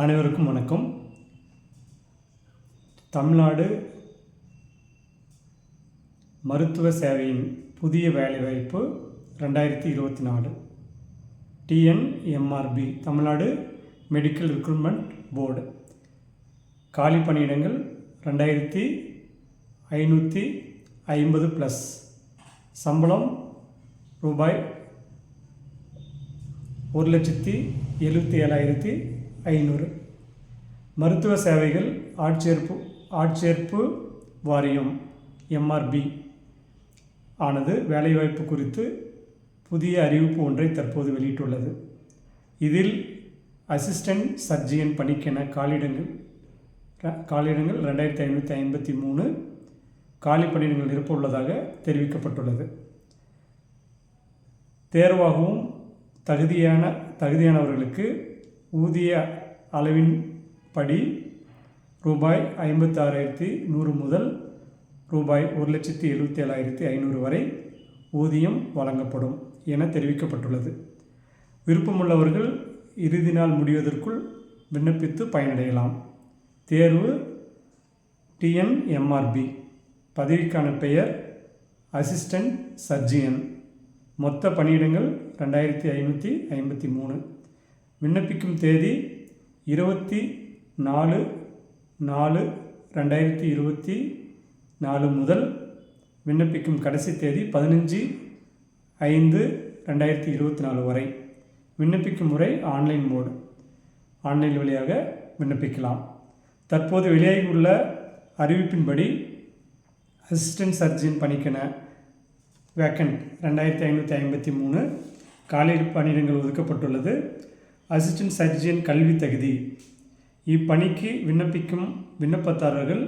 அனைவருக்கும் வணக்கம். தமிழ்நாடு மருத்துவ சேவையின் புதிய வேலைவாய்ப்பு 2024 TNMRB Tamil Nadu medical recruitment board. காலி பணியிடங்கள் 2550 ப்ளஸ். சம்பளம் ரூபாய் 1,77,500. மருத்துவ சேவைகள் ஆட்சேர்ப்பு வாரியம் எம்ஆர்பி ஆனது வேலைவாய்ப்பு குறித்து புதிய அறிவிப்பு ஒன்றை தற்போது வெளியிட்டுள்ளது. இதில் அசிஸ்டன்ட் சர்ஜியன் பணிக்கென காலியிடங்கள் 2553 காலி பணியிடங்கள் நிரப்ப உள்ளதாக தெரிவிக்கப்பட்டுள்ளது. தேர்வாகவும் தகுதியானவர்களுக்கு ஊதிய அளவின் படி ரூபாய் 56,100 முதல் ரூபாய் 1,77,500 வரை ஊதியம் வழங்கப்படும் என தெரிவிக்கப்பட்டுள்ளது. விருப்பமுள்ளவர்கள் இறுதி நாள் முடிவதற்குள் விண்ணப்பித்து பயனடையலாம். தேர்வு டிஎன்எம்ஆர்பி. பதவிக்கான பெயர் அசிஸ்டன்ட் சர்ஜியன். மொத்த பணியிடங்கள் 2553. விண்ணப்பிக்கும் தேதி 24/4/2024 முதல் விண்ணப்பிக்கும் கடைசி தேதி 15/5/2024 வரை. விண்ணப்பிக்கும் முறை ஆன்லைன் மோடு. ஆன்லைன் வழியாக விண்ணப்பிக்கலாம். தற்போது வெளியாகியுள்ள அறிவிப்பின்படி அசிஸ்டன்ட் சர்ஜன் பணிக்கென வேக்கண்ட் 2553 காலி பணியிடங்கள் ஒதுக்கப்பட்டுள்ளது. அசிஸ்டன்ட் சர்ஜியன் கல்வி தகுதி. இப்பணிக்கு விண்ணப்பிக்கும் விண்ணப்பதாரர்கள்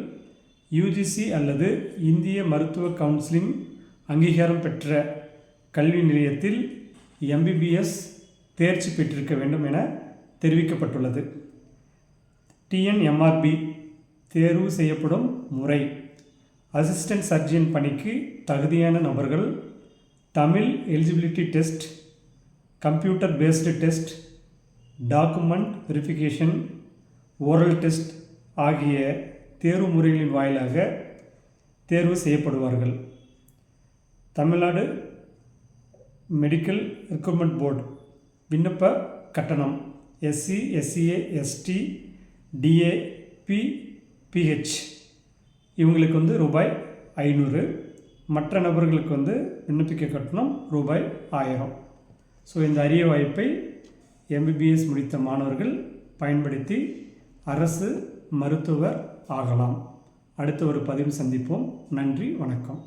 யுஜிசி அல்லது இந்திய மருத்துவ கவுன்சிலிங் அங்கீகாரம் பெற்ற கல்வி நிலையத்தில் எம்பிபிஎஸ் தேர்ச்சி பெற்றிருக்க வேண்டும் என தெரிவிக்கப்பட்டுள்ளது. டிஎன்எம்ஆர்பி தேர்வு செய்யப்படும் முறை. அசிஸ்டன்ட் சர்ஜியன் பணிக்கு தகுதியான நபர்கள் Tamil eligibility test, computer based test, document verification, oral test ஆகிய தேர்வு முறைகளின் வாயிலாக தேர்வு செய்யப்படுவார்கள். Tamil Nadu medical recruitment board. விண்ணப்ப கட்டணம் SC, SCA, ST, DA, PH இவங்களுக்கு ரூபாய் 500. மற்ற நபர்களுக்கு விண்ணப்பிக்க கட்டணம் ரூபாய் 1000. ஸோ இந்த அரிய வாய்ப்பை எம்பிபிஎஸ் முடித்த மாணவர்கள் பயன்படுத்தி அரசு மருத்துவர் ஆகலாம். அடுத்த ஒரு பதிவில் சந்திப்போம். நன்றி, வணக்கம்.